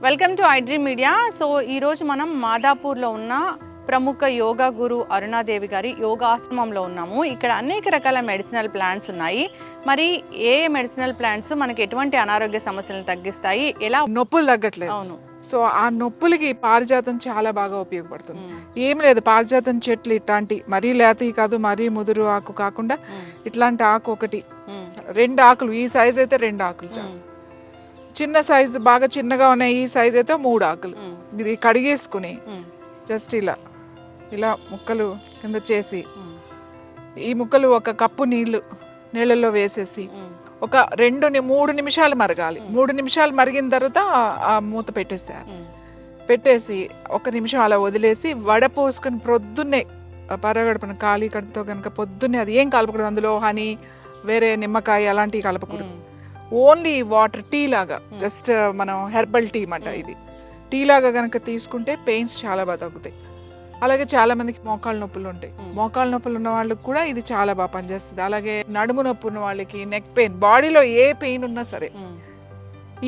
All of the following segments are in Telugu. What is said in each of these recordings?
Welcome to iDream media. So ఈరోజు మనం మాదాపూర్లో ఉన్న ప్రముఖ యోగా గురు అరుణాదేవి గారి యోగాశ్రమంలో ఉన్నాము. ఇక్కడ అనేక రకాల మెడిసినల్ ప్లాంట్స్ ఉన్నాయి. మరి ఏ మెడిసినల్ ప్లాంట్స్ మనకి ఎటువంటి అనారోగ్య సమస్యలను తగ్గిస్తాయి, ఎలా నొప్పులు తగ్గట్లేదు. అవును. సో ఆ నొప్పులకి పారిజాతం చాలా బాగా ఉపయోగపడుతుంది. ఏం లేదు, పారిజాతం చెట్లు ఇట్లాంటి మరీ లేతవి కాదు, మరీ ముదురు ఆకు కాకుండా ఇట్లాంటి ఆకు ఒకటి, 2 ఆకులు, ఈ సైజ్ అయితే 2 ఆకులు చాలు. చిన్న సైజు బాగా చిన్నగా ఉన్నాయి, ఈ సైజ్ అయితే 3 ఆకులు. ఇది కడిగేసుకుని జస్ట్ ఇలా ముక్కలు కింద చేసి, ఈ ముక్కలు ఒక కప్పు నీళ్ళల్లో వేసేసి ఒక 2-3 నిమిషాలు మరగాలి. 3 నిమిషాలు మరిగిన తర్వాత ఆ మూత పెట్టేసి 1 నిమిషం అలా వదిలేసి వడపోసుకొని ప్రొద్దున్నే పరగడుపున ఖాళీ కడుపుతో కనుక పొద్దున్నే అది ఏం కలపకూడదు, అందులో హనీ వేరే నిమ్మకాయ అలాంటివి కలపకూడదు. ఓన్లీ వాటర్, టీ లాగా, జస్ట్ మనం హెర్బల్ టీ మాట. ఇది టీ లాగా కనుక తీసుకుంటే పెయిన్స్ చాలా బాగా తగ్గుతాయి. అలాగే చాలా మందికి మోకాళ్ళ నొప్పులు ఉంటాయి. మోకాళ్ళ నొప్పులు ఉన్న వాళ్ళకి కూడా ఇది చాలా బాగా పనిచేస్తుంది. అలాగే నడుము నొప్పి ఉన్న వాళ్ళకి, నెక్ పెయిన్, బాడీలో ఏ పెయిన్ ఉన్నా సరే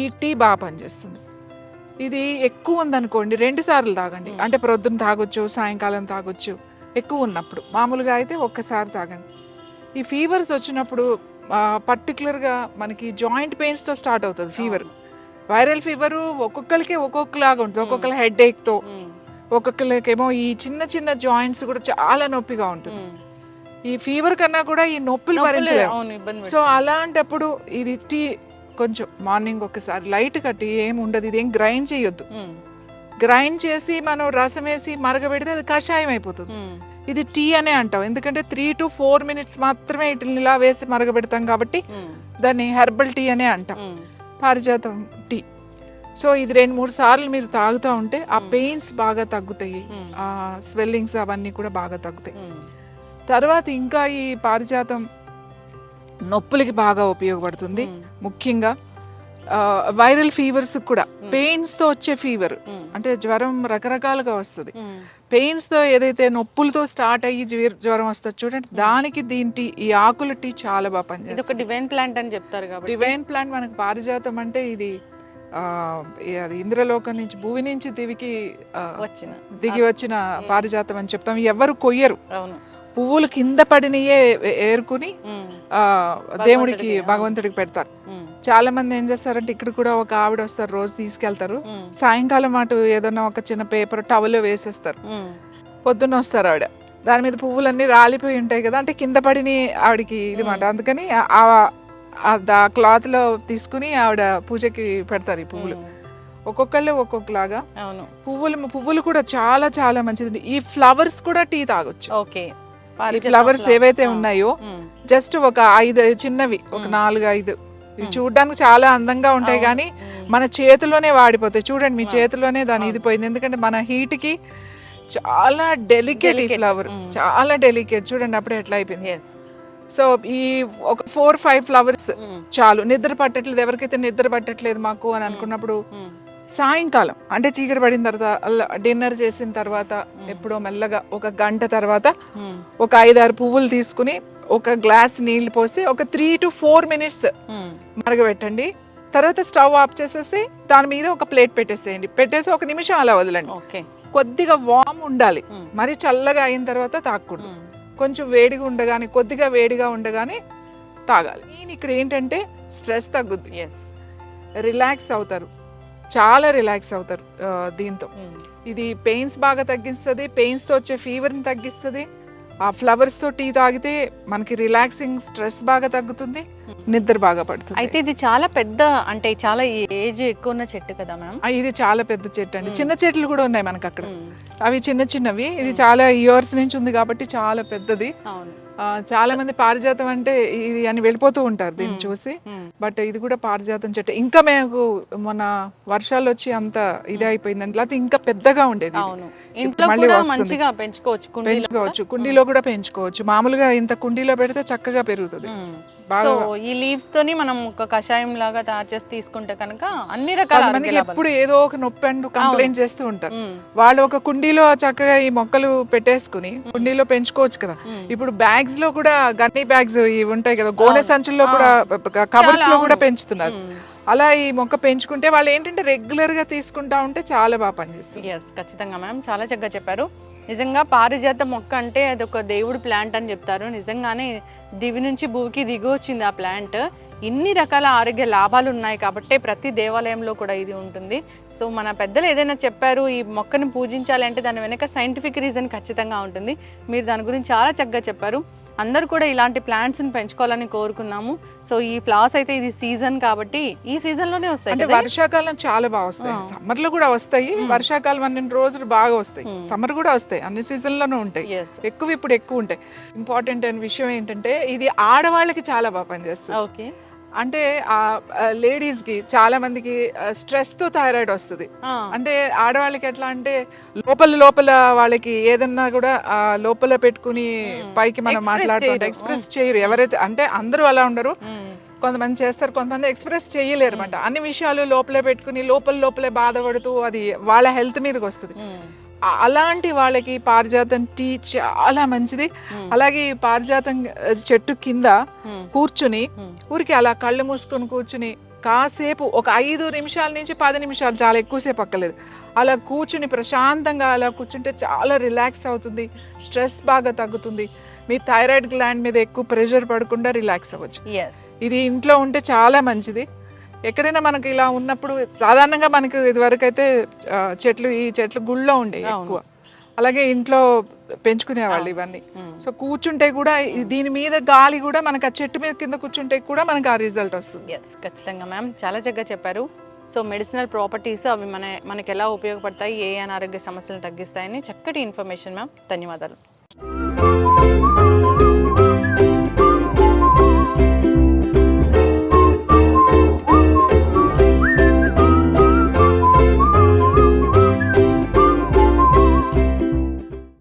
ఈ టీ బాగా పనిచేస్తుంది. ఇది ఎక్కువ ఉందనుకోండి 2 సార్లు తాగండి. అంటే ప్రొద్దున తాగొచ్చు, సాయంకాలం తాగొచ్చు. ఎక్కువ ఉన్నప్పుడు, మామూలుగా అయితే ఒక్కసారి తాగండి. ఈ ఫీవర్స్ వచ్చినప్పుడు పర్టికులర్గా మనకి జాయింట్ పెయిన్స్తో స్టార్ట్ అవుతుంది ఫీవర్. వైరల్ ఫీవరు ఒక్కొక్కరికి ఒక్కొక్కలాగా ఉంటుంది. ఒక్కొక్కరు హెడ్ ఏక్తో, ఒక్కొక్కరికేమో ఈ చిన్న జాయింట్స్ కూడా చాలా నొప్పిగా ఉంటుంది. ఈ ఫీవర్ కన్నా కూడా ఈ నొప్పులు భరించలేము. సో అలాంటప్పుడు ఇది టీ కొంచెం మార్నింగ్ ఒకసారి లైట్గా, టీ ఏమి ఉండదు, ఇదేం గ్రైండ్ చేయొద్దు. గ్రైండ్ చేసి మనం రసం వేసి మరగబెడితే అది కషాయం అయిపోతుంది. ఇది టీ అనే అంటాం, ఎందుకంటే 3 to 4 minutes మాత్రమే ఇట్లా ఇలా వేసి మరగబెడతాం కాబట్టి దాన్ని హెర్బల్ టీ అనే అంటాం, పారిజాతం టీ. సో ఇది 2-3 సార్లు మీరు తాగుతూ ఉంటే ఆ పెయిన్స్ బాగా తగ్గుతాయి, ఆ స్వెల్లింగ్స్ అవన్నీ కూడా బాగా తగ్గుతాయి. తర్వాత ఇంకా ఈ పారిజాతం నొప్పులకి బాగా ఉపయోగపడుతుంది. ముఖ్యంగా వైరల్ ఫీవర్స్ కూడా, పెయిన్స్తో వచ్చే ఫీవర్ అంటే జ్వరం రకరకాలుగా వస్తుంది. పెయిన్స్తో ఏదైతే నొప్పులతో స్టార్ట్ అయ్యి జ్వరం వస్తుంది చూడండి, దానికి ఈ ఆకుల టీ చాలా బాగా పనిచేస్తుంది. డివైన్ ప్లాంట్ అని చెప్తారు కాబట్టి డివైన్ ప్లాంట్ మనకు పారిజాతం అంటే ఇది అది ఇంద్రలోకం నుంచి, భూమి నుంచి దిగి వచ్చిన పారిజాతం అని చెప్తాం. ఎవరు కొయ్యరు, పువ్వులు కింద పడినయే ఏరుకుని దేవుడికి, భగవంతుడికి పెడతారు. చాలా మంది ఏం చేస్తారంటే, ఇక్కడ కూడా ఒక ఆవిడ వస్తారు, రోజు తీసుకెళ్తారు. సాయంకాలం అటు ఏదన్నా ఒక చిన్న పేపర్ టవల్ వేసేస్తారు. పొద్దున్న వస్తారు ఆవిడ, దాని మీద పువ్వులన్నీ రాలిపోయి ఉంటాయి కదా, అంటే కింద పడిని ఆవిడకి ఇది మాట. అందుకని ఆ క్లాత్ తీసుకుని ఆవిడ పూజకి పెడతారు ఈ పువ్వులు. ఒక్కొక్కళ్ళు ఒక్కొక్కలాగా. పువ్వులు కూడా చాలా చాలా మంచిది. ఈ ఫ్లవర్స్ కూడా టీ తాగొచ్చు. ఈ ఫ్లవర్స్ ఏవైతే ఉన్నాయో జస్ట్ ఒక 5 చిన్నవి, ఒక 4-5 ఇవి చూడడానికి చాలా అందంగా ఉంటాయి, కానీ మన చేతిలోనే వాడిపోతాయి. చూడండి, మీ చేతిలోనే దాని ఇది పోయింది. ఎందుకంటే మన హీట్ కి చాలా డెలికేట్ ఈ ఫ్లవర్, చాలా డెలికేట్. చూడండి అప్పుడే ఎట్లా అయిపోయింది. సో ఈ ఒక 4-5 ఫ్లవర్స్ చాలు. నిద్ర పట్టట్లేదు, ఎవరికైతే నిద్ర పట్టట్లేదు మాకు అని అనుకున్నప్పుడు సాయంకాలం, అంటే చీకటి పడిన తర్వాత, డిన్నర్ చేసిన తర్వాత, ఎప్పుడో మెల్లగా ఒక గంట తర్వాత ఒక 5-6 పువ్వులు తీసుకుని ఒక గ్లాస్ నీళ్లు పోసి ఒక 3 to 4 minutes మరగబెట్టండి. తర్వాత స్టవ్ ఆఫ్ చేసేసి దాని మీద ఒక ప్లేట్ పెట్టేసి 1 నిమిషం అలా వదలండి. కొద్దిగా వామ్ ఉండాలి, మరి చల్లగా అయిన తర్వాత తాగకూడదు. కొంచెం వేడిగా ఉండగానే, కొద్దిగా వేడిగా ఉండగానే తాగాలి. నేను ఇక్కడ ఏంటంటే స్ట్రెస్ తగ్గుద్ది, రిలాక్స్ అవుతారు, చాలా రిలాక్స్ అవుతారు దీంతో. ఇది పెయిన్స్ బాగా తగ్గిస్తుంది, పెయిన్స్తో వచ్చే ఫీవర్ని తగ్గిస్తుంది. ఆ ఫ్లవర్స్తో టీ తాగితే మనకి రిలాక్సింగ్, స్ట్రెస్ బాగా తగ్గుతుంది, నిద్ర బాగా పడుతుంది. అయితే ఇది చాలా పెద్ద, అంటే చాలా ఏజ్ ఎక్కువ ఉన్న చెట్టు కదా మ్యామ్? ఇది చాలా పెద్ద చెట్టు అండి. చిన్న చెట్లు కూడా ఉన్నాయి మనకు అక్కడ, అవి చిన్నవి. ఇది చాలా ఇయర్స్ నుంచి ఉంది కాబట్టి చాలా పెద్దది. చాలా మంది పారిజాతం అంటే ఇది అని వెళ్ళిపోతూ ఉంటారు దీన్ని చూసి, బట్ ఇది కూడా పారిజాతం చెట్టు. ఇంకా మేము మొన్న వర్షాలు వచ్చి అంత ఇది అయిపోయిందండి, లేకపోతే ఇంకా పెద్దగా ఉండేది. పెంచుకోవచ్చు, కుండీలో కూడా పెంచుకోవచ్చు. మామూలుగా ఇంత కుండీలో పెడితే చక్కగా పెరుగుతుంది. ఈ లీవ్స్ తోని మనం ఒక కషాయం లాగా తయారు చేసి తీసుకుంటే కనుక అన్ని రకాల మందికి ఎప్పుడు ఏదో ఒక నొప్పి అంటూ కంప్లైంట్ చేస్తూ ఉంటారు. వాళ్ళు ఒక కుండీలో చక్కగా ఈ మొక్కలు పెట్టేసుకుని కుండీలో పెంచుకోవచ్చు కదా. ఇప్పుడు బ్యాగ్స్ లో కూడా, గన్నీ బ్యాగ్స్ ఇవి ఉంటాయి కదా, గోనె సంచుల్లో కూడా, కవర్స్ లో కూడా పెంచుతున్నారు. అలా ఈ మొక్క పెంచుకుంటే వాళ్ళు ఏంటంటే రెగ్యులర్గా తీసుకుంటా ఉంటే చాలా బాగా పనిచేస్తుంది. ఎస్, ఖచ్చితంగా మ్యామ్, చాలా చక్కగా చెప్పారు. నిజంగా పారిజాత మొక్క అంటే అది ఒక దేవుడు ప్లాంట్ అని చెప్తారు. నిజంగానే దివి నుంచి భూమికి దిగి వచ్చింది ఆ ప్లాంట్. ఇన్ని రకాల ఆరోగ్య లాభాలు ఉన్నాయి కాబట్టి ప్రతి దేవాలయంలో కూడా ఇది ఉంటుంది. సో మన పెద్దలు ఏదైనా చెప్పారు ఈ మొక్కను పూజించాలి అంటే దాని వెనక సైంటిఫిక్ రీజన్ ఖచ్చితంగా ఉంటుంది. మీరు దాని గురించి చాలా చక్కగా చెప్పారు. అందరూ కూడా ఇలాంటి ప్లాంట్స్ని పెంచుకోవాలని కోరుకున్నాము. సో ఈ ఫ్లవర్స్ అయితే ఇది సీజన్ కాబట్టి ఈ సీజన్లోనే వస్తాయి అంటే కదా? వర్షాకాలం చాలా బాగా వస్తాయి, సమ్మర్ లో కూడా వస్తాయి. వర్షాకాలం అన్ని రోజులు బాగా వస్తాయి, సమ్మర్ కూడా వస్తాయి, అన్ని సీజన్ లోనూ ఉంటాయి. Yes. ఇప్పుడు ఎక్కువ ఉంటాయి. ఇంపార్టెంట్ అయిన విషయం ఏంటంటే ఇది ఆడవాళ్ళకి చాలా బాగా పనిచేస్తుంది. ఓకే. అంటే ఆ లేడీస్ కి చాలా మందికి స్ట్రెస్ తో థైరాయిడ్ వస్తుంది. అంటే ఆడవాళ్ళకి ఎట్లా అంటే లోపల వాళ్ళకి ఏదన్నా కూడా లోపల పెట్టుకుని పైకి మనం మాట్లాడుతుంటే ఎక్స్ప్రెస్ చేయరు. ఎవరైతే అంటే అందరూ అలా ఉండరు, కొంతమంది చేస్తారు, కొంతమంది ఎక్స్ప్రెస్ చేయలేరు అనమాట. అన్ని విషయాలు లోపలే పెట్టుకుని లోపలే బాధపడుతూ అది వాళ్ళ హెల్త్ మీదకి వస్తుంది. అలాంటి వాళ్ళకి పారిజాతం టీ చాలా మంచిది. అలాగే ఈ పారిజాతం చెట్టు కింద కూర్చుని ఊరికి అలా కళ్ళు మూసుకొని కూర్చుని కాసేపు ఒక 5 నిమిషాల నుంచి 10 నిమిషాలు, చాలా ఎక్కువసేపు అక్కర్లేదు, అలా కూర్చుని ప్రశాంతంగా అలా కూర్చుంటే చాలా రిలాక్స్ అవుతుంది, స్ట్రెస్ బాగా తగ్గుతుంది, మీ థైరాయిడ్ గ్లాండ్ మీద ఎక్కువ ప్రెషర్ పడకుండా రిలాక్స్ అవ్వచ్చు. ఇది ఇంట్లో ఉంటే చాలా మంచిది. ఎక్కడైనా మనకి ఇలా ఉన్నప్పుడు సాధారణంగా మనకు ఇదివరకు అయితే ఈ చెట్లు గుళ్ళో ఉండేవి ఎక్కువ, అలాగే ఇంట్లో పెంచుకునేవాళ్ళు ఇవన్నీ. సో కూర్చుంటే కూడా దీని మీద గాలి కూడా మనకు ఆ చెట్టు మీద కింద కూర్చుంటే కూడా మనకు ఆ రిజల్ట్ వస్తుంది. ఖచ్చితంగా మ్యామ్, చాలా చక్కగా చెప్పారు. సో మెడిసినల్ ప్రాపర్టీస్ అవి మనకి ఎలా ఉపయోగపడతాయి, ఏ అనారోగ్య సమస్యలను తగ్గిస్తాయని చక్కటి ఇన్ఫర్మేషన్ మ్యామ్. ధన్యవాదాలు.